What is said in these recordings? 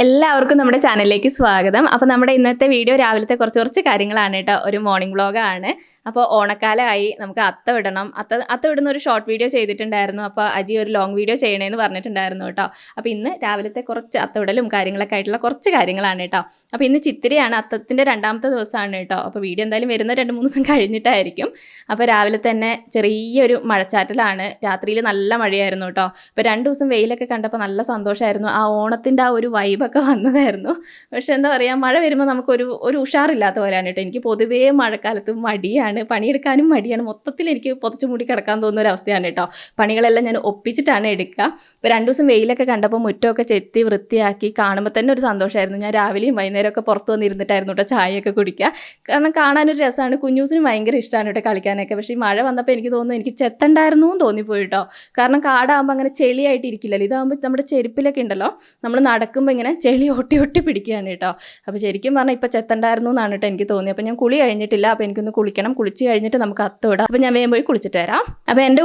എല്ലാവർക്കും നമ്മുടെ ചാനലിലേക്ക് സ്വാഗതം. അപ്പോൾ നമ്മുടെ ഇന്നത്തെ വീഡിയോ രാവിലത്തെ കുറച്ച് കാര്യങ്ങളാണ് കേട്ടോ. ഒരു മോർണിംഗ് വ്ളോഗാണ്. അപ്പോൾ ഓണക്കാലമായി, നമുക്ക് അത്ത വിടണം. അത്ത വിടുന്ന ഒരു ഷോർട്ട് വീഡിയോ ചെയ്തിട്ടുണ്ടായിരുന്നു. അപ്പോൾ അജി ഒരു ലോങ് വീഡിയോ ചെയ്യണമെന്ന് പറഞ്ഞിട്ടുണ്ടായിരുന്നു കേട്ടോ. അപ്പോൾ ഇന്ന് രാവിലത്തെ കുറച്ച് അത്ത വിടലും കാര്യങ്ങളൊക്കെ ആയിട്ടുള്ള കുറച്ച് കാര്യങ്ങളാണ് കേട്ടോ. അപ്പോൾ ഇന്ന് ചിത്തിരയാണ്, അത്തത്തിൻ്റെ രണ്ടാമത്തെ ദിവസമാണ് കേട്ടോ. അപ്പോൾ വീഡിയോ എന്തായാലും വരുന്ന 2-3 ദിവസം കഴിഞ്ഞിട്ടായിരിക്കും. അപ്പോൾ രാവിലെ തന്നെ ചെറിയൊരു മഴച്ചാറ്റലാണ്. രാത്രിയിൽ നല്ല മഴയായിരുന്നു കേട്ടോ. അപ്പോൾ 2 ദിവസം വെയിലൊക്കെ കണ്ടപ്പോൾ നല്ല സന്തോഷമായിരുന്നു. ആ ഓണത്തിൻ്റെ ആ ഒരു വൈബൊക്കെ വന്നതായിരുന്നു. പക്ഷെ എന്താ പറയുക, മഴ വരുമ്പോൾ നമുക്കൊരു ഉഷാറില്ലാത്ത പോലെയാണ് കേട്ടോ. എനിക്ക് പൊതുവേ മഴക്കാലത്ത് മടിയാണ്, പണിയെടുക്കാനും മടിയാണ്. മൊത്തത്തിൽ എനിക്ക് പുതച്ചു മൂടി കിടക്കാൻ തോന്നുന്ന ഒരു അവസ്ഥയാണ് കേട്ടോ. പണികളെല്ലാം ഞാൻ ഒപ്പിച്ചിട്ടാണ് എടുക്കുക. ഇപ്പോൾ 2 ദിവസം വെയിലൊക്കെ കണ്ടപ്പോൾ മുറ്റമൊക്കെ ചെത്തി വൃത്തിയാക്കി കാണുമ്പോൾ തന്നെ ഒരു സന്തോഷമായിരുന്നു. ഞാൻ രാവിലെയും വൈകുന്നേരമൊക്കെ പുറത്ത് വന്നിരുന്നിട്ടായിരുന്നു കേട്ടോ ചായയൊക്കെ കുടിക്കുക. കാരണം കാണാനൊരു രസമാണ്. കുഞ്ഞൂസിന് ഭയങ്കര ഇഷ്ടമാണ് കേട്ടോ കളിക്കാനൊക്കെ. പക്ഷേ ഈ മഴ വന്നപ്പോൾ എനിക്ക് തോന്നുന്നു എനിക്ക് ചെത്തണ്ടായിരുന്നു എന്ന് തോന്നിപ്പോയി കേട്ടോ. കാരണം കാടാകുമ്പോൾ അങ്ങനെ ചെളിയായിട്ട് ഇരിക്കില്ലല്ലോ. ഇതാകുമ്പോൾ നമ്മുടെ ചെരുപ്പിലൊക്കെ ഉണ്ടല്ലോ, നമ്മൾ നടക്കുമ്പോൾ ഇങ്ങനെ ചെളി ഒട്ടി പിടിക്കുകയാണ് കേട്ടോ. അപ്പോൾ ശരിക്കും പറഞ്ഞാൽ ഇപ്പോൾ ചെത്തണ്ടായിരുന്നു എന്നാണ് കേട്ടോ എനിക്ക് തോന്നി. അപ്പോൾ ഞാൻ കുളി കഴിഞ്ഞിട്ടില്ല. അപ്പോൾ എനിക്കൊന്ന് കുളിക്കണം. കുളിച്ച് കഴിഞ്ഞിട്ട് നമുക്ക് അത്ത വിടാം. അപ്പോൾ ഞാൻ വേഗം പോയി കുളിച്ചിട്ട് വരാം. അപ്പോൾ എൻ്റെ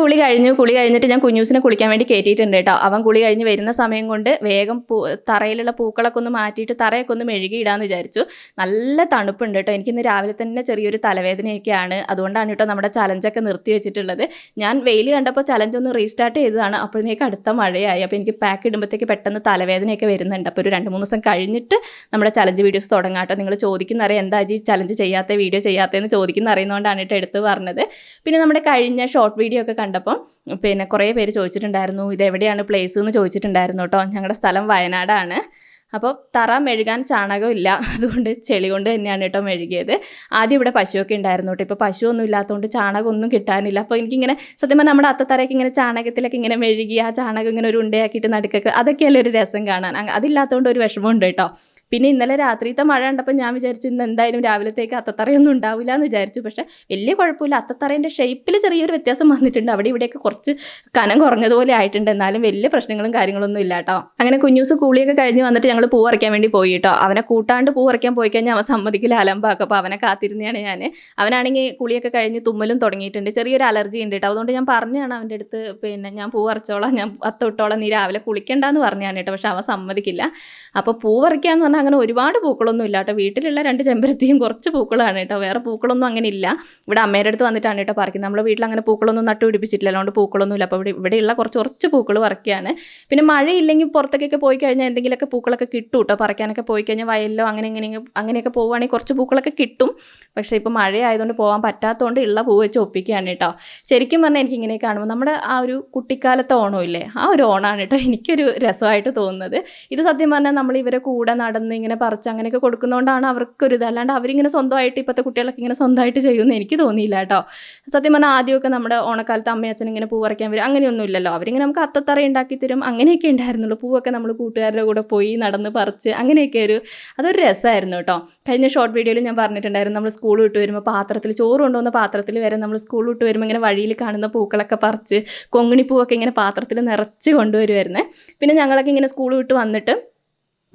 കുളി കഴിഞ്ഞിട്ട് ഞാൻ കുഞ്ഞൂസിനെ കുളിക്കാൻ വേണ്ടി കയറ്റിയിട്ടുണ്ട് കേട്ടോ. അവൻ കുളി കഴിഞ്ഞ് വരുന്ന സമയം കൊണ്ട് വേഗം തറയിലുള്ള പൂക്കളൊക്കെ ഒന്ന് മാറ്റിയിട്ട് തറയൊക്കെ ഒന്ന് മെഴുകിയിടാമെന്ന് വിചാരിച്ചു. നല്ല തണുപ്പുണ്ട് കേട്ടോ. എനിക്കിന്ന് രാവിലെ തന്നെ ചെറിയൊരു തലവേദനയൊക്കെയാണ്. അതുകൊണ്ടാണ് കേട്ടോ നമ്മുടെ ചലഞ്ചൊക്കെ നിർത്തി വെച്ചിട്ടുള്ളത്. ഞാൻ വെയിൽ കണ്ടപ്പോൾ ചലഞ്ച് ഒന്ന് റീസ്റ്റാർട്ട് ചെയ്തതാണ്. അപ്പോഴേക്ക് അടുത്ത മഴയായി. അപ്പോൾ എനിക്ക് പാക്ക് ഇടുമ്പോഴത്തേക്ക് പെട്ടെന്ന് തലവേദനയൊക്കെ വരുന്നുണ്ട്. അപ്പോൾ ഒരു 2-3 ദിവസം കഴിഞ്ഞിട്ട് നമ്മുടെ ചലഞ്ച് വീഡിയോസ് തുടങ്ങാം കേട്ടോ. നിങ്ങൾ ചോദിക്കുന്നറിയാം എന്താ ഈ ചലഞ്ച് ചെയ്യാത്ത വീഡിയോ ചെയ്യാത്തതെന്ന് ചോദിക്കുന്നറിയുന്നതുകൊണ്ടാണ് കേട്ടോ എടുത്ത് പറഞ്ഞത്. പിന്നെ നമ്മുടെ കഴിഞ്ഞ ഷോർട്ട് വീഡിയോ ഒക്കെ കണ്ടപ്പോൾ പിന്നെ കുറേ പേര് ചോദിച്ചിട്ടുണ്ടായിരുന്നു ഇതെവിടെയാണ് പ്ലേസ് എന്ന് ചോദിച്ചിട്ടുണ്ടായിരുന്നു കേട്ടോ. ഞങ്ങളുടെ സ്ഥലം വയനാടാണ്. അപ്പോൾ തറ മെഴുകാൻ ചാണകമില്ല, അതുകൊണ്ട് ചെളി കൊണ്ട് തന്നെയാണ് കേട്ടോ മെഴുകിയത്. ആദ്യം ഇവിടെ പശുവൊക്കെ ഉണ്ടായിരുന്നു കേട്ടോ. ഇപ്പോൾ പശുവൊന്നും ഇല്ലാത്തതുകൊണ്ട് ചാണകമൊന്നും കിട്ടാനില്ല. അപ്പോൾ എനിക്കിങ്ങനെ സത്യം പറഞ്ഞാൽ നമ്മുടെ അത്തത്തറയൊക്കെ ഇങ്ങനെ ചാണകത്തിലൊക്കെ ഇങ്ങനെ മെഴുകി ആ ചാണകം ഇങ്ങനെ ഒരു ഉണ്ടയാക്കിയിട്ട് നടുക്കൊക്കെ അതൊക്കെയല്ലേ ഒരു രസം കാണാൻ. അതില്ലാത്തതുകൊണ്ട് ഒരു വിഷമമുണ്ട് കേട്ടോ. പിന്നെ ഇന്നലെ രാത്രിത്തെ മഴ കണ്ടപ്പോൾ ഞാൻ വിചാരിച്ചു ഇന്ന് എന്തായാലും രാവിലത്തേക്ക് അത്തത്തറയൊന്നും ഉണ്ടാവില്ല എന്ന് വിചാരിച്ചു. പക്ഷേ വലിയ കുഴപ്പമില്ല. അത്തത്തറേൻ്റെ ഷേപ്പിൽ ചെറിയൊരു വ്യത്യാസം വന്നിട്ടുണ്ട്. അവിടെ ഇവിടെയൊക്കെ കുറച്ച് കനം കുറഞ്ഞതുപോലെ ആയിട്ടുണ്ട്. എന്നാലും വലിയ പ്രശ്നങ്ങളും കാര്യങ്ങളൊന്നും ഇല്ല കേട്ടോ. അങ്ങനെ കുഞ്ഞൂസ് കൂളിയൊക്കെ കഴിഞ്ഞ് വന്നിട്ട് ഞങ്ങൾ പൂ പറിക്കാൻ വേണ്ടി പോയി കേട്ടോ. അവനെ കൂട്ടാണ്ട് പൂ പറിക്കാൻ പോയി കഴിഞ്ഞാൽ അവൻ സമ്മതിക്കില്ല, അലമ്പാക്കും. അപ്പോൾ അവനെ കാത്തിരുന്നതാണ് ഞാൻ. അവനാണെങ്കിൽ കുളിയൊക്കെ കഴിഞ്ഞ് തുമ്മലും തുടങ്ങിയിട്ടുണ്ട്. ചെറിയൊരു അലർജി ഉണ്ട് കേട്ടോ. അതുകൊണ്ട് ഞാൻ പറഞ്ഞാണ് അവൻ്റെ അടുത്ത് പിന്നെ ഞാൻ പൂ പറിച്ചോളാം, ഞാൻ അത്ത വിട്ടോളാം, നീ രാവിലെ കുളിക്കണ്ടെന്ന് പറഞ്ഞാണ് കേട്ടോ. പക്ഷെ അവൻ സമ്മതിക്കില്ല. അപ്പോൾ പൂ പറിക്കാന്ന് പറഞ്ഞാൽ അങ്ങനെ ഒരുപാട് പൂക്കളൊന്നും ഇല്ല കേട്ടോ. വീട്ടിലുള്ള 2 ചെമ്പരത്തിയും കുറച്ച് പൂക്കളാണ് കേട്ടോ. വേറെ പൂക്കളൊന്നും അങ്ങനെ ഇല്ല. ഇവിടെ അമ്മയുടെ അടുത്ത് വന്നിട്ടാണ് കേട്ടോ പറിക്കുന്നത്. നമ്മുടെ വീട്ടിൽ അങ്ങനെ പൂക്കളൊന്നും നട്ടുപിടിപ്പിച്ചിട്ടില്ല, അതുകൊണ്ട് പൂക്കളൊന്നും ഇല്ല. അപ്പോൾ ഇവിടെയുള്ള കുറച്ച് പൂക്കൾ പറിക്കുകയാണ്. പിന്നെ മഴയില്ലെങ്കിൽ പുറത്തേക്കൊക്കെ പോയി കഴിഞ്ഞാൽ എന്തെങ്കിലുമൊക്കെ പൂക്കളൊക്കെ കിട്ടും കേട്ടോ. പറിക്കാനൊക്കെ പോയി കഴിഞ്ഞാൽ വയലിലോ അങ്ങനെയൊക്കെ പോവുകയാണെങ്കിൽ കുറച്ച് പൂക്കളൊക്കെ കിട്ടും. പക്ഷേ ഇപ്പോൾ മഴയായതുകൊണ്ട് പോകാൻ പറ്റാത്തതുകൊണ്ട് ഉള്ള പൂ വെച്ച് ഒപ്പിക്കുകയാണ് കേട്ടോ. ശരിക്കും പറഞ്ഞാൽ എനിക്ക് ഇങ്ങനെ കാണുമ്പോൾ നമ്മുടെ ആ ഒരു കുട്ടിക്കാലത്തെ ഓണമില്ലേ, ആ ഒരു ഓണമാണ് കേട്ടോ എനിക്കൊരു രസമായിട്ട് തോന്നുന്നത്. ഇത് സത്യം പറഞ്ഞാൽ നമ്മൾ ഇവരെ കൂടെ നടന്ന് ഇങ്ങനെ പറിച്ച് അങ്ങനെയൊക്കെ കൊടുക്കുന്നതുകൊണ്ടാണ് അവർക്കൊരു ഇത്. അല്ലാണ്ട് അവരിങ്ങനെ സ്വന്തമായിട്ട് ഇപ്പോഴത്തെ കുട്ടികളൊക്കെ ഇങ്ങനെ സ്വന്തമായിട്ട് ചെയ്യുമെന്ന് എനിക്ക് തോന്നിയില്ല കേട്ടോ. സത്യം പറഞ്ഞാൽ ആദ്യമൊക്കെ നമ്മുടെ ഓണക്കാലത്ത് അമ്മയച്ഛൻ ഇങ്ങനെ പൂ പറിക്കാൻ വരും, അങ്ങനെയൊന്നും ഇല്ലല്ലോ. അവരിങ്ങനെ നമുക്ക് അത്തത്തറ ഉണ്ടാക്കി തരും, അങ്ങനെയൊക്കെ ഉണ്ടായിരുന്നുള്ളൂ. പൂവൊക്കെ നമ്മൾ കൂട്ടുകാരുടെ കൂടെ പോയി നടന്ന് പറിച്ച് അങ്ങനെയൊക്കെ അതൊരു രസമായിരുന്നു കേട്ടോ. കഴിഞ്ഞ ഷോർട്ട് വീഡിയോയിൽ ഞാൻ പറഞ്ഞിട്ടുണ്ടായിരുന്നു, നമ്മൾ സ്കൂൾ വിട്ട് വരുമ്പോൾ പാത്രത്തിൽ ചോറ് കൊണ്ടുവന്ന പാത്രത്തിൽ വരെ നമ്മൾ സ്കൂൾ വിട്ട് വരുമ്പോൾ ഇങ്ങനെ വഴിയിൽ കാണുന്ന പൂക്കളൊക്കെ പറിച്ച് കൊങ്ങിണിപ്പൂവൊക്കെ ഇങ്ങനെ പാത്രത്തിൽ നിറച്ച് കൊണ്ടുവരുമായിരുന്നേ. പിന്നെ ഞങ്ങളൊക്കെ ഇങ്ങനെ സ്കൂൾ വിട്ട് വന്നിട്ട്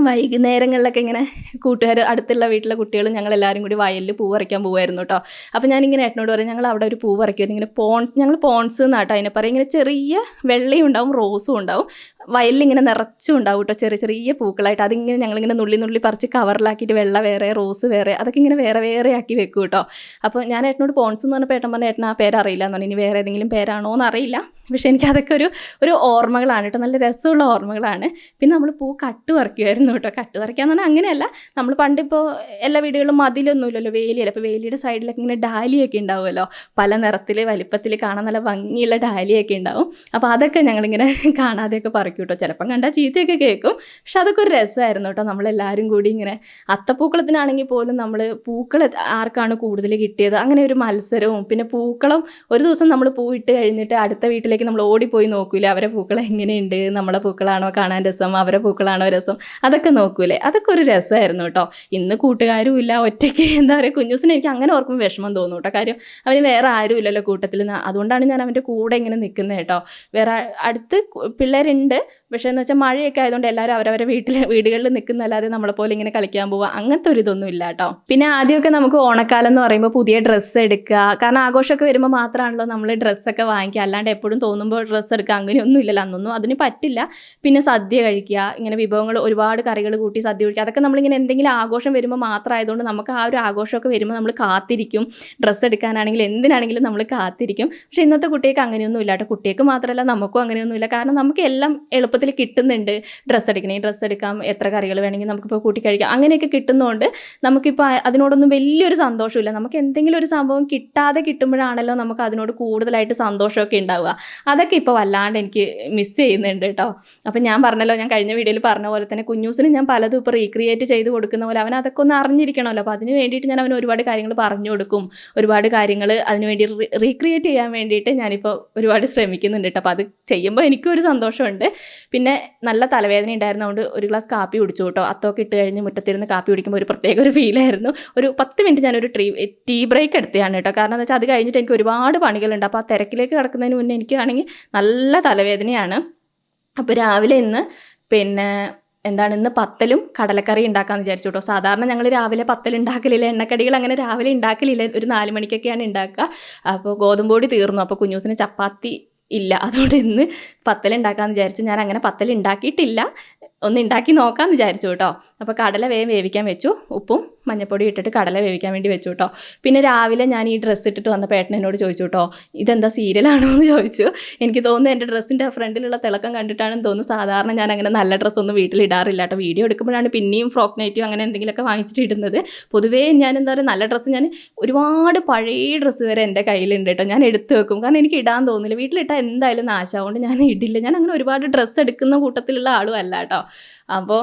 വൈകുന്നേരങ്ങളിലൊക്കെ ഇങ്ങനെ കൂട്ടുകാർ അടുത്തുള്ള വീട്ടിലെ കുട്ടികളും ഞങ്ങളെല്ലാവരും കൂടി വയലിൽ പൂ പറിക്കാൻ പോകുമായിരുന്നു കേട്ടോ. അപ്പോൾ ഞാനിങ്ങനെ ഏട്ടനോട് പറയും ഞങ്ങൾ അവിടെ ഒരു പൂ പറിക്കുമായിരുന്നു. ഇങ്ങനെ ഞങ്ങൾ പോൺസ് എന്നാട്ടോ അതിനെ പറയും. ഇങ്ങനെ ചെറിയ വെള്ളയും ഉണ്ടാവും റോസും ഉണ്ടാവും. വയലിലിങ്ങനെ നിറച്ചും ഉണ്ടാവും കേട്ടോ, ചെറിയ പൂക്കളായിട്ട്. അതിങ്ങനെ ഞങ്ങളിങ്ങനെ നുള്ളി പറിച്ച് കവറിലാക്കിയിട്ട് വെള്ള വേറെ റോസ് വേറെ അതൊക്കെ ഇങ്ങനെ വേറെ ആക്കി വെക്കും കേട്ടോ. അപ്പോൾ ഞാൻ ഏട്ടനോട് പോൺസ് എന്ന് പറഞ്ഞപ്പോൾ ഏട്ടൻ പറഞ്ഞ ഏട്ടൻ ആ പേരറിയില്ല എന്ന് പറഞ്ഞു. ഇനി വേറെ ഏതെങ്കിലും പേരാണോ എന്നറിയില്ല. പക്ഷേ എനിക്കതൊക്കെ ഒരു ഓർമ്മകളാണ് കേട്ടോ, നല്ല രസമുള്ള ഓർമ്മകളാണ്. പിന്നെ നമ്മൾ പൂ കട്ട് പറിക്കുമായിരുന്നു കേട്ടോ. കട്ട് പറിക്കാന്ന് പറഞ്ഞാൽ അങ്ങനെയല്ല, നമ്മൾ പണ്ടിപ്പോൾ എല്ലാ വീടുകളിലും മതിലൊന്നും ഇല്ലല്ലോ, വേലിയല്ല. അപ്പോൾ വേലിയുടെ സൈഡിലൊക്കെ ഇങ്ങനെ ഡാലിയൊക്കെ ഉണ്ടാവുമല്ലോ, പല നിറത്തിൽ വലിപ്പത്തിൽ കാണാൻ നല്ല ഭംഗിയുള്ള ഡാലിയൊക്കെ ഉണ്ടാവും. അപ്പോൾ അതൊക്കെ ഞങ്ങളിങ്ങനെ കാണാതെയൊക്കെ പറിക്കും കേട്ടോ. ചിലപ്പം കണ്ടാൽ ചീത്തയൊക്കെ കേൾക്കും, പക്ഷെ അതൊക്കെ ഒരു രസമായിരുന്നു കേട്ടോ. നമ്മളെല്ലാവരും കൂടി ഇങ്ങനെ അത്തപ്പൂക്കളത്തിനാണെങ്കിൽ പോലും നമ്മൾ പൂക്കൾ ആർക്കാണ് കൂടുതൽ കിട്ടിയത് അങ്ങനെ ഒരു മത്സരവും. പിന്നെ പൂക്കളം ഒരു ദിവസം നമ്മൾ പൂവിട്ട് കഴിഞ്ഞിട്ട് അടുത്ത വീട്ടിലേക്ക് നമ്മൾ ഓടിപ്പോയി നോക്കൂലേ അവരെ പൂക്കൾ എങ്ങനെയുണ്ട്, നമ്മളെ പൂക്കളാണോ കാണാൻ രസം, അവരെ പൂക്കളാണോ രസം, അതൊക്കെ നോക്കൂലേ. അതൊക്കെ ഒരു രസമായിരുന്നു കേട്ടോ. ഇന്ന് കൂട്ടുകാരും ഇല്ല, ഒറ്റയ്ക്ക് എന്താ പറയുക. കുഞ്ഞൂസിന് എനിക്ക് അങ്ങനെ ഓർക്കുമ്പോൾ വിഷമം തോന്നും കേട്ടോ. കാര്യം അവന് വേറെ ആരും ഇല്ലല്ലോ കൂട്ടത്തിൽ. അതുകൊണ്ടാണ് ഞാൻ അവൻ്റെ കൂടെ ഇങ്ങനെ നിൽക്കുന്നത് കേട്ടോ. വേറെ അടുത്ത് പിള്ളേരുണ്ട്, പക്ഷേ എന്ന് വെച്ചാൽ മഴയൊക്കെ ആയതുകൊണ്ട് എല്ലാവരും അവരവരെ വീടുകളിൽ നിൽക്കുന്നല്ലാതെ നമ്മളെപ്പോലെ ഇങ്ങനെ കളിക്കാൻ പോവുക അങ്ങനത്തെ ഒരു ഇതൊന്നും ഇല്ല കേട്ടോ. പിന്നെ ആദ്യമൊക്കെ നമുക്ക് ഓണക്കാലം എന്ന് പറയുമ്പോൾ പുതിയ ഡ്രസ്സ് എടുക്കുക, കാരണം ആഘോഷമൊക്കെ വരുമ്പോൾ മാത്രമാണല്ലോ നമ്മൾ ഡ്രസ്സൊക്കെ വാങ്ങിക്കുക. അല്ലാണ്ട് എപ്പോഴും തോന്നുമ്പോൾ ഡ്രസ്സ് എടുക്കുക അങ്ങനെയൊന്നും ഇല്ലല്ലോ, അന്നൊന്നും അതിന് പറ്റില്ല. പിന്നെ സദ്യ കഴിക്കുക, ഇങ്ങനെ വിഭവങ്ങൾ ഒരുപാട് കറികൾ കൂട്ടി സദ്യ കഴിക്കുക, അതൊക്കെ നമ്മളിങ്ങനെ എന്തെങ്കിലും ആഘോഷം വരുമ്പോൾ മാത്രമായതുകൊണ്ട് നമുക്ക് ആ ഒരു ആഘോഷമൊക്കെ വരുമ്പോൾ നമ്മൾ കാത്തിരിക്കും. ഡ്രസ്സ് എടുക്കാനാണെങ്കിലും എന്തിനാണെങ്കിലും നമ്മൾ കാത്തിരിക്കും. പക്ഷേ ഇന്നത്തെ കുട്ടികൾക്ക് അങ്ങനെയൊന്നും ഇല്ല കേട്ടോ. കുട്ടികൾക്ക് മാത്രമല്ല നമുക്കും അങ്ങനെയൊന്നുമില്ല. കാരണം നമുക്ക് എല്ലാം എളുപ്പത്തിൽ കിട്ടുന്നുണ്ട്. ഡ്രസ്സ് എടുക്കാം, എത്ര കറികൾ വേണമെങ്കിൽ നമുക്കിപ്പോൾ കൂട്ടി കഴിക്കാം, അങ്ങനെയൊക്കെ കിട്ടുന്നതുകൊണ്ട് നമുക്കിപ്പോൾ അതിനോടൊന്നും വലിയൊരു സന്തോഷമില്ല. നമുക്ക് എന്തെങ്കിലും ഒരു സംഭവം കിട്ടാതെ കിട്ടുമ്പോഴാണല്ലോ നമുക്ക് അതിനോട് കൂടുതലായിട്ട് സന്തോഷമൊക്കെ ഉണ്ടാവുക. അതൊക്കെ ഇപ്പോൾ വല്ലാണ്ട് എനിക്ക് മിസ് ചെയ്യുന്നുണ്ട് കേട്ടോ. അപ്പം ഞാൻ പറഞ്ഞല്ലോ, ഞാൻ കഴിഞ്ഞ വീഡിയോയിൽ പറഞ്ഞ പോലെ തന്നെ കുഞ്ഞൂസിന് ഞാൻ പലതും ഇപ്പോൾ റീക്രിയേറ്റ് ചെയ്ത് കൊടുക്കുന്ന പോലെ അവൻ അതൊക്കെ ഒന്ന് അറിഞ്ഞിരിക്കണമല്ലോ. അപ്പോൾ അതിന് വേണ്ടിയിട്ട് ഞാൻ അവന് ഒരുപാട് കാര്യങ്ങൾ പറഞ്ഞു കൊടുക്കും. ഒരുപാട് കാര്യങ്ങൾ അതിന് വേണ്ടി റീക്രിയേറ്റ് ചെയ്യാൻ വേണ്ടിയിട്ട് ഞാനിപ്പോൾ ഒരുപാട് ശ്രമിക്കുന്നുണ്ട് കേട്ടോ. അപ്പോൾ അത് ചെയ്യുമ്പോൾ എനിക്കും ഒരു സന്തോഷമുണ്ട്. പിന്നെ നല്ല തലവേദന ഉണ്ടായിരുന്നതുകൊണ്ട് ഒരു ഗ്ലാസ് കാപ്പി കുടിച്ചു കേട്ടോ. അത്തൊക്കെ ഇട്ട് കഴിഞ്ഞ് മുറ്റത്തിരുന്ന് കാപ്പി കുടിക്കുമ്പോൾ ഒരു പ്രത്യേക ഒരു ഫീലായിരുന്നു. ഒരു 10 മിനിറ്റ് ഞാനൊരു ടീ ബ്രേക്ക് എടുത്തതാണ് കേട്ടോ. കാരണം എന്താ വെച്ചാൽ അത് കഴിഞ്ഞിട്ട് എനിക്ക് ഒരുപാട് പണികളുണ്ട്. അപ്പോൾ ആ തിരക്കിലേക്ക് കിടക്കുന്നതിന് മുന്നേ എനിക്കാണെങ്കിൽ നല്ല തലവേദനയാണ്. അപ്പോൾ രാവിലെ ഇന്ന് ഇന്ന് പത്തലും കടലക്കറി ഉണ്ടാക്കാമെന്ന് വിചാരിച്ചു കേട്ടോ. സാധാരണ ഞങ്ങൾ രാവിലെ പത്തൽ ഉണ്ടാക്കലില്ല, എണ്ണക്കടികൾ അങ്ങനെ രാവിലെ ഉണ്ടാക്കലില്ല. ഒരു 4 മണിക്കൊക്കെയാണ് ഉണ്ടാക്കുക. അപ്പോൾ ഗോതമ്പ് പൊടി തീർന്നു. അപ്പോൾ കുഞ്ഞൂസിന് ചപ്പാത്തി ഇല്ല, അതുകൊണ്ട് ഇന്ന് പത്തൽ ഉണ്ടാക്കാമെന്ന് വിചാരിച്ചു. ഞാൻ അങ്ങനെ പത്തൽ ഉണ്ടാക്കിയിട്ടില്ല, ഒന്ന് ഉണ്ടാക്കി നോക്കാമെന്ന് വിചാരിച്ചു കേട്ടോ. അപ്പോൾ കടല വേവിക്കാൻ വെച്ചു, ഉപ്പും മഞ്ഞൾപ്പൊടി ഇട്ടിട്ട് കടല വേവിക്കാൻ വേണ്ടി വെച്ചു കേട്ടോ. പിന്നെ രാവിലെ ഞാൻ ഈ ഡ്രസ്സ് ഇട്ടിട്ട് വന്നപ്പോൾ ഏട്ടൻ എന്നോട് ചോദിച്ചു കേട്ടോ, ഇതെന്താ സീരിയലാണോ എന്ന് ചോദിച്ചു. എനിക്ക് തോന്നുന്നു എൻ്റെ ഡ്രസ്സിൻ്റെ ഫ്രണ്ടിലുള്ള തിളക്കം കണ്ടിട്ടാണെന്ന് തോന്നുന്നു. സാധാരണ ഞാൻ അങ്ങനെ നല്ല ഡ്രസ്സൊന്നും വീട്ടിലിടാറില്ല കേട്ടോ. വീഡിയോ എടുക്കുമ്പോഴാണ് പിന്നെയും ഫ്രോക്ക് നൈറ്റും അങ്ങനെ എന്തെങ്കിലുമൊക്കെ വാങ്ങിച്ചിട്ട് ഇടുന്നത്. പൊതുവേ ഞാൻ എന്താ പറയുക, നല്ല ഡ്രസ്സ് ഞാൻ ഒരുപാട് പഴയ ഡ്രസ്സ് വരെ എൻ്റെ കയ്യിലുണ്ട് കേട്ടോ. ഞാൻ എടുത്ത് വെക്കും, കാരണം എനിക്ക് ഇടാൻ തോന്നില്ല. വീട്ടിലിട്ടാൽ എന്തായാലും നാശമാവുകൊണ്ട് ഞാൻ ഇടില്ല. ഞാൻ അങ്ങനെ ഒരുപാട് ഡ്രസ്സ് എടുക്കുന്ന കൂട്ടത്തിലുള്ള ആളും അല്ല കേട്ടോ. അപ്പോൾ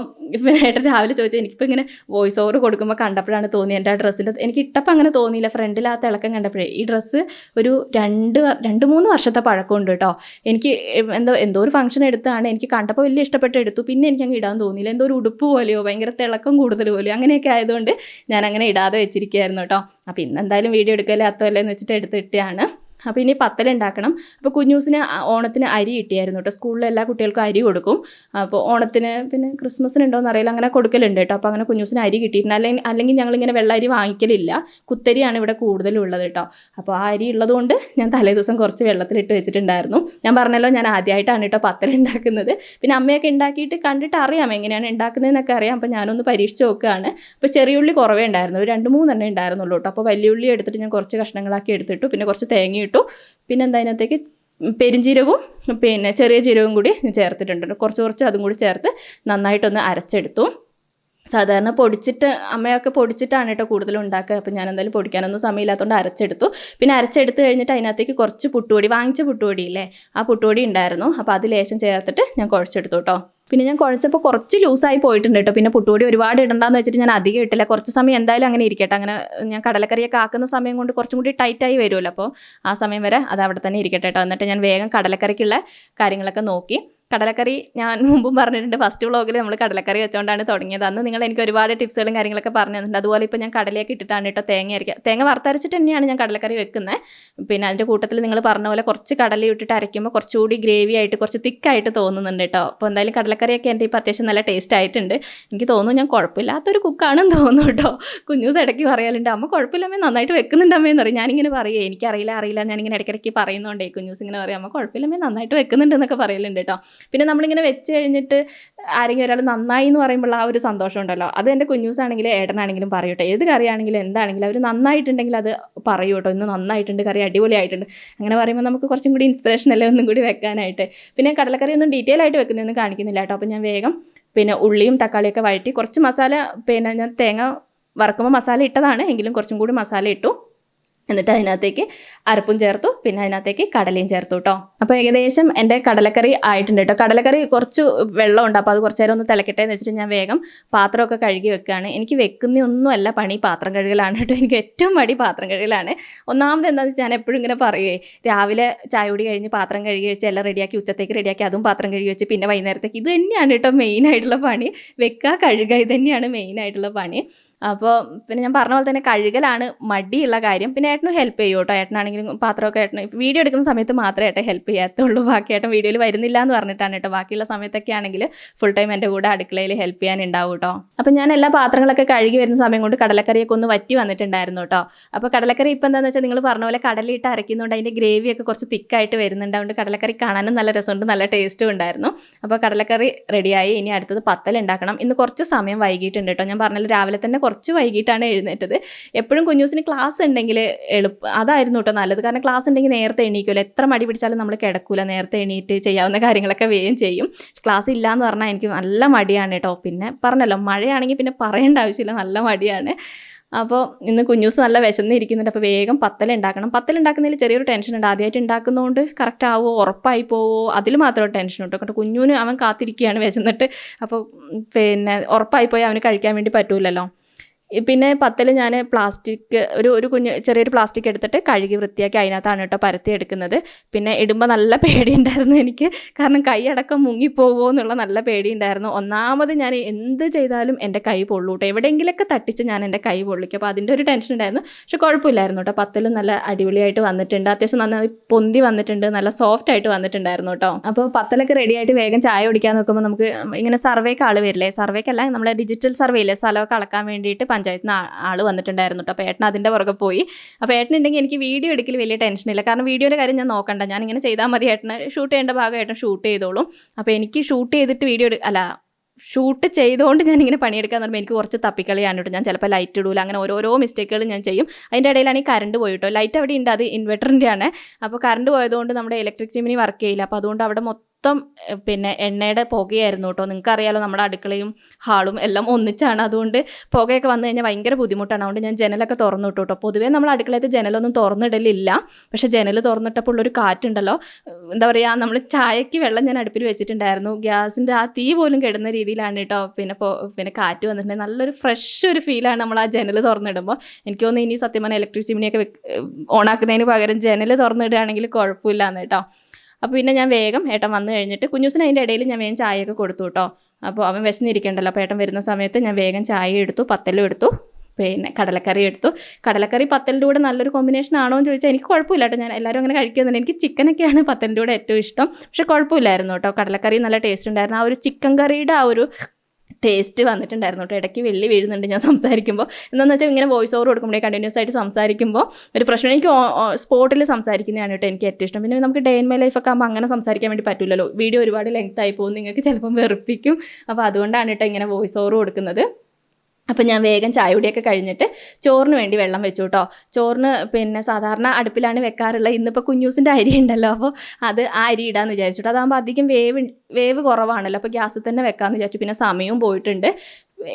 ഏട്ടൻ രാവിലെ ചോദിച്ചാൽ എനിക്കിപ്പോൾ ഇങ്ങനെ വോയിസ് ഓവർ കൊടുക്കുമ്പോൾ കണ്ടപ്പോഴാണ് തോന്നി എൻ്റെ ആ ഡ്രസ്സിൻ്റെ, എനിക്ക് ഇട്ടപ്പോൾ അങ്ങനെ തോന്നിയില്ല. ഫ്രണ്ടിൽ ആ തിളക്കം കണ്ടപ്പോഴേ ഈ ഡ്രസ്സ് ഒരു 2-3 വർഷത്തെ പഴക്കമുണ്ട് കേട്ടോ. എനിക്ക് എന്തോ ഒരു ഫംഗ്ഷൻ എടുത്താണ്, എനിക്ക് കണ്ടപ്പോൾ വലിയ ഇഷ്ടപ്പെട്ട് എടുത്തു. പിന്നെ എനിക്ക് അങ്ങ് ഇടാൻ തോന്നിയില്ല. എന്തോ ഒരു ഉടുപ്പ് പോലെയോ ഭയങ്കര തിളക്കം കൂടുതൽ പോലെയോ അങ്ങനെയൊക്കെ ആയതുകൊണ്ട് ഞാൻ അങ്ങനെ ഇടാതെ വെച്ചിരിക്കുകയായിരുന്നു കേട്ടോ. അപ്പോൾ ഇന്ന് എന്തായാലും വീഡിയോ എടുക്കല്ലേ അത്തമല്ലേ എന്ന് വെച്ചിട്ട് എടുത്തിട്ടാണ്. അപ്പോൾ ഇനി പത്തലുണ്ടാക്കണം. അപ്പോൾ കുഞ്ഞൂസിന് ഓണത്തിന് അരി കിട്ടിയായിരുന്നു കേട്ടോ. സ്കൂളിൽ എല്ലാ കുട്ടികൾക്കും അരി കൊടുക്കും. അപ്പോൾ ഓണത്തിന് പിന്നെ ക്രിസ്മസിന് ഉണ്ടോയെന്ന് അറിയില്ല, അങ്ങനെ കൊടുക്കലുണ്ട് കേട്ടോ. അപ്പോൾ അങ്ങനെ കുഞ്ഞൂസിന് അരി കിട്ടിയിട്ടുണ്ട്. അല്ലെങ്കിൽ ഞങ്ങളിങ്ങനെ വെള്ള അരി വാങ്ങിക്കലില്ല, കുത്തരിയാണ് ഇവിടെ കൂടുതലുള്ളത് കേട്ടോ. അപ്പോൾ ആ അരി ഉള്ളതുകൊണ്ട് ഞാൻ തലേ ദിവസം കുറച്ച് വെള്ളത്തിലിട്ട് വെച്ചിട്ടുണ്ടായിരുന്നു. ഞാൻ പറഞ്ഞല്ലോ, ഞാൻ ആദ്യമായിട്ടാണ് കേട്ടോ പത്തലുണ്ടാക്കുന്നത്. പിന്നെ അമ്മയൊക്കെ ഉണ്ടാക്കിയിട്ട് കണ്ടിട്ട് അറിയാം എങ്ങനെയാണ് ഉണ്ടാക്കുന്നതെന്നൊക്കെ അറിയാം. അപ്പോൾ ഞാനൊന്ന് പരീക്ഷിച്ച് നോക്കുകയാണ്. അപ്പോൾ ചെറിയുള്ളി കുറവേ ഉണ്ടായിരുന്നു, ഒരു 2-3 എണ്ണേ ഉണ്ടായിരുന്നുള്ളൂ കേട്ടോ. അപ്പോൾ വലിയ ഉള്ളി എടുത്തിട്ട് ഞാൻ കുറച്ച് കഷ്ണങ്ങളാക്കി എടുത്തിട്ടു. പിന്നെ കുറച്ച് തേങ്ങ ഇട്ടു. പിന്നെ അതിനകത്തേക്ക് പെരിഞ്ജീരകവും പിന്നെ ചെറിയ ജീരകവും കൂടി ചേർത്തിട്ടുണ്ട്. കുറച്ച് അതും കൂടി ചേർത്ത് നന്നായിട്ടൊന്ന് അരച്ചെടുത്തു. സാധാരണ അമ്മയൊക്കെ പൊടിച്ചിട്ടാണ് കേട്ടോ കൂടുതലും ഉണ്ടാക്കുക. അപ്പോൾ ഞാൻ എന്തായാലും പൊടിക്കാനൊന്നും സമയമില്ലാത്തതുകൊണ്ട് അരച്ചെടുത്തു. പിന്നെ അരച്ചെടുത്ത് കഴിഞ്ഞിട്ട് അതിനകത്തേക്ക് കുറച്ച് പുട്ടുപൊടി, വാങ്ങിച്ച പുട്ടുപൊടിയില്ലേ, ആ പുട്ടുപൊടി ഉണ്ടായിരുന്നു. അപ്പോൾ അത് ലേശം ചേർത്തിട്ട് ഞാൻ കുഴച്ചെടുത്തു കേട്ടോ. പിന്നെ ഞാൻ കുഴച്ചപ്പോൾ കുറച്ച് ലൂസായി പോയിട്ടുണ്ട് കേട്ടോ. പിന്നെ പുട്ടുപൊടി ഒരുപാട് ഇടണ്ടെന്ന് വെച്ചിട്ട് ഞാൻ അധികം ഇട്ടില്ല. കുറച്ച് സമയം എന്തായാലും അങ്ങനെ ഇരിക്കട്ടെ. അങ്ങനെ ഞാൻ കടലക്കറിയൊക്കെ ആക്കുന്ന സമയം കൊണ്ട് കുറച്ചും കൂടി ടൈറ്റായി വരുമല്ലോ. അപ്പോൾ ആ സമയം വരെ അത് അവിടെ തന്നെ ഇരിക്കട്ടെ കേട്ടോ. എന്നിട്ട് ഞാൻ വേഗം കടലക്കറിക്കുള്ള കാര്യങ്ങളൊക്കെ നോക്കി. കടലക്കറി ഞാൻ മുമ്പും പറഞ്ഞിട്ടുണ്ട്, ഫസ്റ്റ് വ്ളോഗിൽ നമ്മൾ കടലക്കറി വെച്ചുകൊണ്ടാണ് തുടങ്ങിയത്. അന്ന് നിങ്ങൾ എനിക്ക് ഒരുപാട് ടിപ്സുകളും കാര്യങ്ങളൊക്കെ പറഞ്ഞു തന്നിട്ടുണ്ട്. അതുപോലെ ഇപ്പോൾ ഞാൻ കടലയൊക്കെ ഇട്ടിട്ടാണ് കേട്ടോ തേങ്ങ വറുത്തരച്ചിട്ട് തന്നെയാണ് ഞാൻ കടലക്കറി വെക്കുന്നത്. പിന്നെ അതിൻ്റെ കൂട്ടത്തിൽ നിങ്ങൾ പറഞ്ഞ പോലെ കുറച്ച് കടല ഇട്ടിട്ട് അരയ്ക്കുമ്പോൾ കുറച്ചുകൂടി ഗ്രേവി ആയിട്ട് കുറച്ച് തിക്കായിട്ട് തോന്നുന്നുണ്ട് കേട്ടോ. അപ്പോൾ എന്തായാലും കടലക്കറിയൊക്കെ എൻ്റെ ഇപ്പോൾ അത്യാവശ്യം നല്ല ടേസ്റ്റ് ആയിട്ടുണ്ട്. എനിക്ക് തോന്നുന്നു ഞാൻ കുഴപ്പമില്ലാത്തൊരു കുക്കാണെന്ന് തോന്നുന്നു കേട്ടോ. കുഞ്ഞൂസ് ഇടയ്ക്ക് പറയാറുണ്ട്, അമ്മ കുഴപ്പമില്ലമ്മേ നന്നായിട്ട് വെക്കുന്നുണ്ടമ്മേന്ന് പറയും. ഞാനിങ്ങനെ പറയുക എനിക്കറിയില്ല ഞാനിങ്ങനെ ഇടയ്ക്കിടയ്ക്ക് പറയുന്നുണ്ടേ. കുഞ്ഞൂസ് ഇങ്ങനെ പറയും, അമ്മ കുഴപ്പമില്ലമ്മേ നന്നായിട്ട് വെക്കുന്നുണ്ടെന്നൊക്കെ പറയലുണ്ട് കേട്ടോ. പിന്നെ നമ്മളിങ്ങനെ വെച്ച് കഴിഞ്ഞിട്ട് ആരെങ്കിലും ഒരാൾ നന്നായി എന്ന് പറയുമ്പോൾ ആ ഒരു സന്തോഷം ഉണ്ടല്ലോ, അത് എൻ്റെ കുഞ്ഞൂസാണെങ്കിലും ഏട്ടനാണെങ്കിലും പറയൂട്ടോ. ഏത് കറിയാണെങ്കിലും എന്താണെങ്കിലും അവർ നന്നായിട്ടുണ്ടെങ്കിൽ അത് പറയൂ കേട്ടോ, ഇന്ന് നന്നായിട്ടുണ്ട്, കറി അടിപൊളിയായിട്ടുണ്ട്. അങ്ങനെ പറയുമ്പോൾ നമുക്ക് കുറച്ചും കൂടി ഇൻസ്പിറേഷൻ അല്ലേ ഒന്നും കൂടി വെക്കാനായിട്ട്. പിന്നെ കടലക്കറി ഒന്നും ഡീറ്റെയിൽ ആയിട്ട് വെക്കുന്നതൊന്നും കാണിക്കുന്നില്ല കേട്ടോ. അപ്പോൾ ഞാൻ വേഗം ഉള്ളിയും തക്കാളിയൊക്കെ വഴറ്റി കുറച്ച് മസാല, ഞാൻ തേങ്ങ വറക്കുമ്പോൾ മസാല ഇട്ടതാണ് എങ്കിലും കുറച്ചും കൂടി മസാല ഇട്ടു. എന്നിട്ട് അതിനകത്തേക്ക് അരപ്പും ചേർത്തു. പിന്നെ അതിനകത്തേക്ക് കടലയും ചേർത്തു കേട്ടോ. അപ്പോൾ ഏകദേശം എൻ്റെ കടലക്കറി ആയിട്ടുണ്ട് കേട്ടോ. കടലക്കറി കുറച്ച് വെള്ളമുണ്ട്, അപ്പോൾ അത് കുറച്ച് നേരം ഒന്ന് തിളക്കട്ടെ എന്ന് വെച്ചിട്ട് ഞാൻ വേഗം പാത്രമൊക്കെ കഴുകി വെക്കുകയാണ്. എനിക്ക് വെക്കുന്നൊന്നുമല്ല പണി, പാത്രം കഴുകലാണ് കേട്ടോ. എനിക്ക് ഏറ്റവും മടി പാത്രം കഴുകലാണ്. ഒന്നാമത് എന്താണെന്ന് വെച്ചാൽ ഞാൻ എപ്പോഴും ഇങ്ങനെ പറയുവേ, രാവിലെ ചായ കുടി കഴിഞ്ഞ് പാത്രം കഴുകി വെച്ച് എല്ലാം റെഡിയാക്കി, ഉച്ചത്തേക്ക് റെഡിയാക്കി അതും പാത്രം കഴുകി വെച്ച് പിന്നെ വൈകുന്നേരത്തേക്ക് ഇത് തന്നെയാണ് കേട്ടോ മെയിനായിട്ടുള്ള പണി. വെക്കുക, കഴുകുക, ഇത് തന്നെയാണ് മെയിനായിട്ടുള്ള പണി. അപ്പോൾ പിന്നെ ഞാൻ പറഞ്ഞ പോലെ തന്നെ കഴുകലാണ് മടിയുള്ള കാര്യം. പിന്നെ ഏട്ടനും ഹെൽപ്പ് ചെയ്യും കേട്ടോ. ഏട്ടനാണെങ്കിലും പാത്രമൊക്കെ വീഡിയോ എടുക്കുന്ന സമയത്ത് മാത്രമേ ഏട്ടൻ ഹെൽപ്പ് ചെയ്യാത്തുള്ളൂ. ബാക്കി ഏട്ടൻ വീഡിയോയിൽ വരുന്നില്ല എന്ന് പറഞ്ഞിട്ടാണ് കേട്ടോ. ബാക്കിയുള്ള സമയത്തൊക്കെ ആണെങ്കിൽ ഫുൾ ടൈം എൻ്റെ കൂടെ അടുക്കളയിൽ ഹെൽപ്പ് ചെയ്യാൻ ഉണ്ടാവും കേട്ടോ. അപ്പോൾ ഞാൻ എല്ലാ പാത്രങ്ങളൊക്കെ കഴുകി വരുന്ന സമയം കൊണ്ട് കടലക്കറിയൊക്കെ ഒന്ന് വറ്റി വന്നിട്ടുണ്ടായിരുന്നു കേട്ടോ. അപ്പോൾ കടലക്കറി ഇപ്പോൾ എന്താണെന്ന് വെച്ചാൽ നിങ്ങൾ പറഞ്ഞ പോലെ കടലിട്ട് അരയ്ക്കുന്നതുകൊണ്ട് അതിൻ്റെ ഗ്രേവിയൊക്കെ കുറച്ച് തിക്കായിട്ട് വരുന്നുണ്ട്. അതുകൊണ്ട് കടലക്കറി കാണാനും നല്ല രസമുണ്ട്, നല്ല ടേസ്റ്റും ഉണ്ടായിരുന്നു. അപ്പോൾ കടലക്കറി റെഡിയായി. ഇനി അടുത്തത് പത്തൽ ഉണ്ടാക്കണം. ഇന്ന് കുറച്ച് സമയം വൈകിട്ടുണ്ട് കേട്ടോ. ഞാൻ പറഞ്ഞാൽ രാവിലെ തന്നെ കുറച്ച് വൈകിട്ടാണ് എഴുന്നേറ്റത്. എപ്പോഴും കുഞ്ഞൂസിന് ക്ലാസ് ഉണ്ടെങ്കിൽ അതായിരുന്നു കേട്ടോ നല്ലത്. കാരണം ക്ലാസ് ഉണ്ടെങ്കിൽ നേരത്തെ എണീക്കുമല്ലോ. എത്ര മടി പിടിച്ചാലും നമ്മൾ കിടക്കൂല, നേരത്തെ എണീറ്റ് ചെയ്യാവുന്ന കാര്യങ്ങളൊക്കെ വേഗം ചെയ്യും. ക്ലാസ് ഇല്ല എന്ന് പറഞ്ഞാൽ എനിക്ക് നല്ല മടിയാണ് കേട്ടോ. പിന്നെ പറഞ്ഞല്ലോ, മഴയാണെങ്കിൽ പിന്നെ പറയേണ്ട ആവശ്യമില്ല, നല്ല മടിയാണ്. അപ്പോൾ ഇന്ന് കുഞ്ഞൂസ് നല്ല വിശന്നിരിക്കുന്നുണ്ട്. അപ്പോൾ വേഗം പത്തലുണ്ടാക്കണം. പത്തലുണ്ടാക്കുന്നതിൽ ചെറിയൊരു ടെൻഷൻ ഉണ്ട്. ആദ്യമായിട്ട് ഉണ്ടാക്കുന്നതുകൊണ്ട് കറക്റ്റ് ആവുമോ, ഉറപ്പായി പോവോ, അതിൽ മാത്രമേ ടെൻഷൻ ഉണ്ട് കേട്ടോ. കുഞ്ഞൂന് അവൻ കാത്തിരിക്കുകയാണ് വിശന്നിട്ട്. അപ്പോൾ പിന്നെ ഉറപ്പായി പോയി അവന് കഴിക്കാൻ വേണ്ടി പറ്റൂലല്ലോ. പിന്നെ പത്തൽ ഞാൻ പ്ലാസ്റ്റിക് ഒരു ചെറിയൊരു പ്ലാസ്റ്റിക് എടുത്തിട്ട് കഴുകി വൃത്തിയാക്കി അതിനകത്താണ് കേട്ടോ പരത്തി എടുക്കുന്നത്. പിന്നെ ഇടുമ്പോൾ നല്ല പേടിയുണ്ടായിരുന്നു എനിക്ക്. കാരണം കൈ അടക്കം മുങ്ങിപ്പോകുമോ എന്നുള്ള നല്ല പേടിയുണ്ടായിരുന്നു. ഒന്നാമത് ഞാൻ എന്ത് ചെയ്താലും എൻ്റെ കൈ പൊള്ളൂട്ടോ. എവിടെയെങ്കിലൊക്കെ തട്ടിച്ച് ഞാൻ എൻ്റെ കൈ പൊള്ളിക്കും. അപ്പോൾ അതിൻ്റെ ഒരു ടെൻഷൻ ഉണ്ടായിരുന്നു. പക്ഷെ കുഴപ്പമില്ലായിരുന്നു കേട്ടോ. പത്തലും നല്ല അടിപൊളിയായിട്ട് വന്നിട്ടുണ്ട്. അത്യാവശ്യം നന്നായി പൊന്തി വന്നിട്ടുണ്ട്, നല്ല സോഫ്റ്റ് ആയിട്ട് വന്നിട്ടുണ്ടായിരുന്നു കേട്ടോ. അപ്പോൾ പത്തലൊക്കെ റെഡി ആയിട്ട് വേഗം ചായ കുടിക്കാൻ നോക്കുമ്പോൾ നമുക്ക് ഇങ്ങനെ സർവേക്ക് ആൾ വരില്ലേ, സർവേക്കല്ല, നമ്മളെ ഡിജിറ്റൽ സർവേയില്ലേ, സ്ഥലമൊക്കെ അളക്കാൻ വേണ്ടിയിട്ട് പഞ്ചായത്തിൽ നിന്ന് ആൾ വന്നിട്ടുണ്ടായിരുന്നു കേട്ടോ. അപ്പോൾ ഏട്ടൻ അതിൻ്റെ പുറകെ പോയി. അപ്പോൾ ഏട്ടനുണ്ടെങ്കിൽ എനിക്ക് വീഡിയോ എടുക്കൽ വലിയ ടെൻഷനില്ല. കാരണം വീഡിയോയുടെ കാര്യം ഞാൻ നോക്കണ്ട, ഞാനിങ്ങനെ ചെയ്താൽ മതി. ഏട്ടന് ഷൂട്ട് ചെയ്യേണ്ട ഭാഗം ഏട്ടൻ ഷൂട്ട് ചെയ്തോളും. അപ്പോൾ എനിക്ക് ഷൂട്ട് ചെയ്തിട്ട് ഷൂട്ട് ചെയ്തുകൊണ്ട് ഞാനിങ്ങനെ പണിയെടുക്കാൻ പറയുമ്പോൾ എനിക്ക് കുറച്ച് തപ്പിക്കളിയാണ് കേട്ടോ. ഞാൻ ചിലപ്പോൾ ലൈറ്റ് ഇടൂല, അങ്ങനെ ഓരോരോ മിസ്റ്റേക്കുകൾ ഞാൻ ചെയ്യും. അതിൻ്റെ ഇടയിലാണ് ഈ കറണ്ട് പോയിട്ടോ. ലൈറ്റ് അവിടെ ഉണ്ട്, അത് ഇൻവെർട്ടറിൻ്റെ ആണ്. അപ്പോൾ കറണ്ട് പോയതുകൊണ്ട് നമ്മുടെ ഇലക്ട്രിക് ചിമ്മിനി വർക്ക് ചെയ്യില്ല. അപ്പോൾ അതുകൊണ്ട് അവിടെ മൊത്തം പിന്നെ എണ്ണയുടെ പുകയായിരുന്നു കേട്ടോ. നിങ്ങൾക്കറിയാലോ, നമ്മുടെ അടുക്കളയും ഹാളും എല്ലാം ഒന്നിച്ചാണ്. അതുകൊണ്ട് പുകയൊക്കെ വന്നു കഴിഞ്ഞാൽ ഭയങ്കര ബുദ്ധിമുട്ടാണ്. അതുകൊണ്ട് ഞാൻ ജനലൊക്കെ തുറന്നിട്ടു കേട്ടോ. പൊതുവേ നമ്മൾ അടുക്കളയത്തെ ജനലൊന്നും തുറന്നിടലില്ല. പക്ഷേ ജനൽ തുറന്നിട്ടപ്പോൾ ഉള്ളൊരു കാറ്റുണ്ടല്ലോ, എന്താ പറയുക, നമ്മൾ ചായക്ക് വെള്ളം ഞാൻ അടുപ്പിൽ വെച്ചിട്ടുണ്ടായിരുന്നു. ഗ്യാസിൻ്റെ ആ തീ പോലും കെടുന്ന രീതിയിലാണ് കേട്ടോ. പിന്നെ കാറ്റ് വന്നിട്ടുണ്ടെങ്കിൽ നല്ലൊരു ഫ്രഷ് ഒരു ഫീലാണ് നമ്മൾ ആ ജനൽ തുറന്നിടുമ്പോൾ. എനിക്ക് തോന്നുന്നു ഇനി സത്യം പറഞ്ഞാൽ ഇലക്ട്രിക് ചിമ്മിനിയൊക്കെ ഓണാക്കുന്നതിന് പകരം ജനൽ തുറന്നിടുകയാണെങ്കിൽ കുഴപ്പമില്ലാന്ന് കേട്ടോ. അപ്പോൾ പിന്നെ ഞാൻ വേഗം ഏട്ടൻ വന്നു കഴിഞ്ഞിട്ട് കുഞ്ഞൂസിന് അതിൻ്റെ ഇടയിൽ ഞാൻ വേഗം ചായയൊക്കെ കൊടുത്തു കേട്ടോ. അപ്പോൾ അവൻ വിശന്നിരിക്കണ്ടല്ലോ. അപ്പോൾ ഏട്ടൻ വരുന്ന സമയത്ത് ഞാൻ വേഗം ചായ എടുത്തു, പത്തലും എടുത്തു, പിന്നെ കടലക്കറി എടുത്തു. കടലക്കറി പത്തലിൻ്റെ കൂടെ നല്ലൊരു കോമ്പിനേഷൻ ആണോ എന്ന് ചോദിച്ചാൽ എനിക്ക് കുഴപ്പമില്ല കേട്ടോ. ഞാൻ എല്ലാവരും അങ്ങനെ കഴിക്കുന്നുണ്ട്. എനിക്ക് ചിക്കനൊക്കെയാണ് പത്തലിൻ്റെ കൂടെ ഏറ്റവും ഇഷ്ടം. പക്ഷേ കുഴപ്പമില്ലായിരുന്നു കേട്ടോ. കടലക്കറി നല്ല ടേസ്റ്റ് ഉണ്ടായിരുന്നു. ആ ഒരു ചിക്കൻ കറിയുടെ ആ ഒരു ടേസ്റ്റ് വന്നിട്ടുണ്ടായിരുന്നു കേട്ടോ. ഇടയ്ക്ക് വെള്ളി വീഴുന്നുണ്ട് ഞാൻ സംസാരിക്കുമ്പോൾ. എന്താണെന്ന് വെച്ചാൽ ഇങ്ങനെ വോയിസ് ഓവർ കൊടുക്കുമ്പോൾ കണ്ടിന്യൂസ് ആയിട്ട് സംസാരിക്കുമ്പോൾ ഒരു പ്രശ്നം. എനിക്ക് സ്പോട്ടിൽ സംസാരിക്കുന്നതാണ് കേട്ടോ എനിക്ക് ഏറ്റവും ഇഷ്ടം. പിന്നെ നമുക്ക് ഡേ ഇൻ മൈ ലൈഫൊക്കെ ആകുമ്പോൾ അങ്ങനെ സംസാരിക്കാൻ വേണ്ടി പറ്റില്ലല്ലോ. വീഡിയോ ഒരുപാട് ലെങ്ത് ആയി പോകും, നിങ്ങൾക്ക് ചിലപ്പം വെറുപ്പിക്കും. അപ്പോൾ അതുകൊണ്ടാണ് കേട്ടോ ഇങ്ങനെ വോയിസ് ഓവർ കൊടുക്കുന്നത്. അപ്പോൾ ഞാൻ വേഗം ചായ കുടിയൊക്കെ കഴിഞ്ഞിട്ട് ചോറിന് വേണ്ടി വെള്ളം വെച്ചു കേട്ടോ. ചോറിന് പിന്നെ സാധാരണ അടുപ്പിലാണ് വെക്കാറുള്ളത്. ഇന്നിപ്പോൾ കുഞ്ഞൂസിൻ്റെ അരി ഉണ്ടല്ലോ, അപ്പോൾ അത് ആ അരി ഇടാമെന്ന് വിചാരിച്ചിട്ട്. അതാകുമ്പോൾ അധികം വേവ് കുറവാണല്ലോ, അപ്പോൾ ഗ്യാസിൽ തന്നെ വെക്കാമെന്ന് വിചാരിച്ചു. പിന്നെ സമയവും പോയിട്ടുണ്ട്.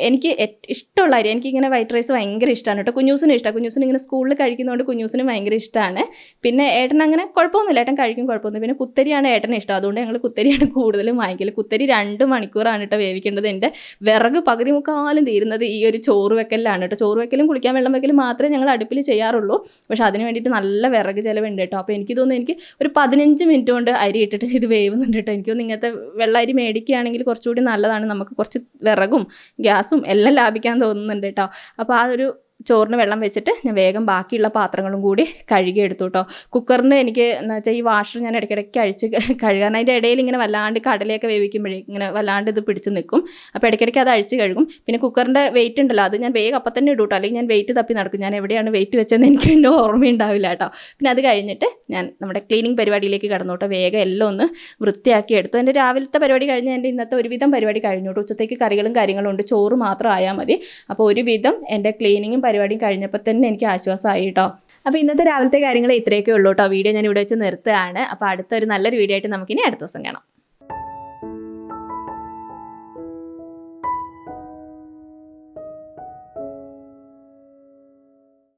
എനിക്ക് ഇഷ്ടമുള്ള അരി, എനിക്കിങ്ങനെ വൈറ്റ് റൈസ് ഭയങ്കര ഇഷ്ടമാണ് കേട്ടോ. കുഞ്ഞൂസിന് ഇഷ്ടമാണ്. കുഞ്ഞൂസിന് ഇങ്ങനെ സ്കൂളിൽ കഴിക്കുന്നതുകൊണ്ട് കുഞ്ഞൂസിന് ഭയങ്കര ഇഷ്ടമാണ്. പിന്നെ ഏട്ടൻ അങ്ങനെ കുഴപ്പമൊന്നുമില്ല, ഏട്ടൻ കഴിക്കും, കുഴപ്പമൊന്നുമില്ല. പിന്നെ കുത്തരിയാണ് ഏട്ടന് ഇഷ്ടം, അതുകൊണ്ട് ഞങ്ങൾ കുത്തരിയാണ് കൂടുതലും വാങ്ങിക്കൽ. കുത്തരി 2 മണിക്കൂറാണ് കേട്ടോ വേവിക്കേണ്ടത്. എൻ്റെ വിറക് പകുതി മുക്കാലും തീരുന്നത് ഈ ഒരു ചോറ് വെക്കലിലാണ് കേട്ടോ. ചോറ് വെക്കലും കുളിക്കാൻ വെള്ളം വെക്കലും മാത്രമേ ഞങ്ങൾ അടുപ്പിൽ ചെയ്യാറുള്ളൂ. പക്ഷെ അതിന് വേണ്ടിയിട്ട് നല്ല വിറക് ചിലവുണ്ട് കേട്ടോ. അപ്പോൾ എനിക്ക് തോന്നുന്നു എനിക്ക് ഒരു 15 മിനിറ്റ് കൊണ്ട് അരി ഇട്ടിട്ട് ഇത് വേവുന്നുണ്ട് കേട്ടോ. എനിക്ക് തോന്നുന്നു ഇങ്ങനത്തെ വെള്ള അരി മേടിക്കുകയാണെങ്കിൽ കുറച്ചുകൂടി നല്ലതാണ്. നമുക്ക് കുറച്ച് വിറകും ഗ്യാസും എല്ലാം ലാഭിക്കാൻ തോന്നുന്നുണ്ട് കേട്ടോ. അപ്പോൾ ആ ഒരു ചോറിന് വെള്ളം വെച്ചിട്ട് ഞാൻ വേഗം ബാക്കിയുള്ള പാത്രങ്ങളും കൂടി കഴുകി എടുത്തു കേട്ടോ. കുക്കറിന് എനിക്ക് എന്ന് വെച്ചാൽ ഈ വാഷർ ഞാൻ ഇടയ്ക്കിടയ്ക്ക് അഴിച്ച് കഴുകാൻ, അതിൻ്റെ ഇടയിൽ ഇങ്ങനെ വല്ലാണ്ട് കടലയൊക്കെ വേവിക്കുമ്പോഴേ ഇങ്ങനെ വല്ലാണ്ട് ഇത് പിടിച്ച് നിൽക്കും. അപ്പോൾ ഇടയ്ക്കിടയ്ക്ക് അത് അഴിച്ച് കഴുകും. പിന്നെ കുക്കറിൻ്റെ വെയിറ്റ് ഉണ്ടല്ലോ, അത് ഞാൻ വേഗം അപ്പം തന്നെ ഇടും കേട്ടോ. അല്ലെങ്കിൽ ഞാൻ വെയിറ്റ് തപ്പി നടക്കും. ഞാൻ എവിടെയാണ് വെയിറ്റ് വെച്ചതെന്ന് എനിക്ക് എൻ്റെ ഓർമ്മയുണ്ടാവില്ല കേട്ടോ. പിന്നെ അത് കഴിഞ്ഞിട്ട് ഞാൻ നമ്മുടെ ക്ലീനിങ് പരിപാടിയിലേക്ക് കടന്നു കേട്ടോ. വേഗം എല്ലാം ഒന്ന് വൃത്തിയാക്കി എടുത്തു. എൻ്റെ രാവിലത്തെ പരിപാടി കഴിഞ്ഞ് എൻ്റെ ഇന്നത്തെ ഒരുവിധം പരിപാടി കഴിഞ്ഞു കേട്ടോ. ഉച്ചത്തേക്ക് കറികളും കാര്യങ്ങളും ഉണ്ട്, ചോറ് മാത്രം ആയാൽ മതി. അപ്പോൾ ഒരുവിധം എൻ്റെ ക്ലീനിങ്ങും പരിപാടിയും കഴിഞ്ഞപ്പോൾ തന്നെ എനിക്ക് ആശ്വാസമായി കേട്ടോ. അപ്പോൾ ഇന്നത്തെ രാവിലത്തെ കാര്യങ്ങൾ ഇത്രയൊക്കെ ഉള്ളൂ കേട്ടോ. വീഡിയോ ഞാൻ ഇവിടെ വെച്ച് നിർത്തുകയാണ്. അപ്പോൾ അടുത്തൊരു നല്ലൊരു വീഡിയോ ആയിട്ട് നമുക്കിനി അടുത്ത ദിവസം കാണാം.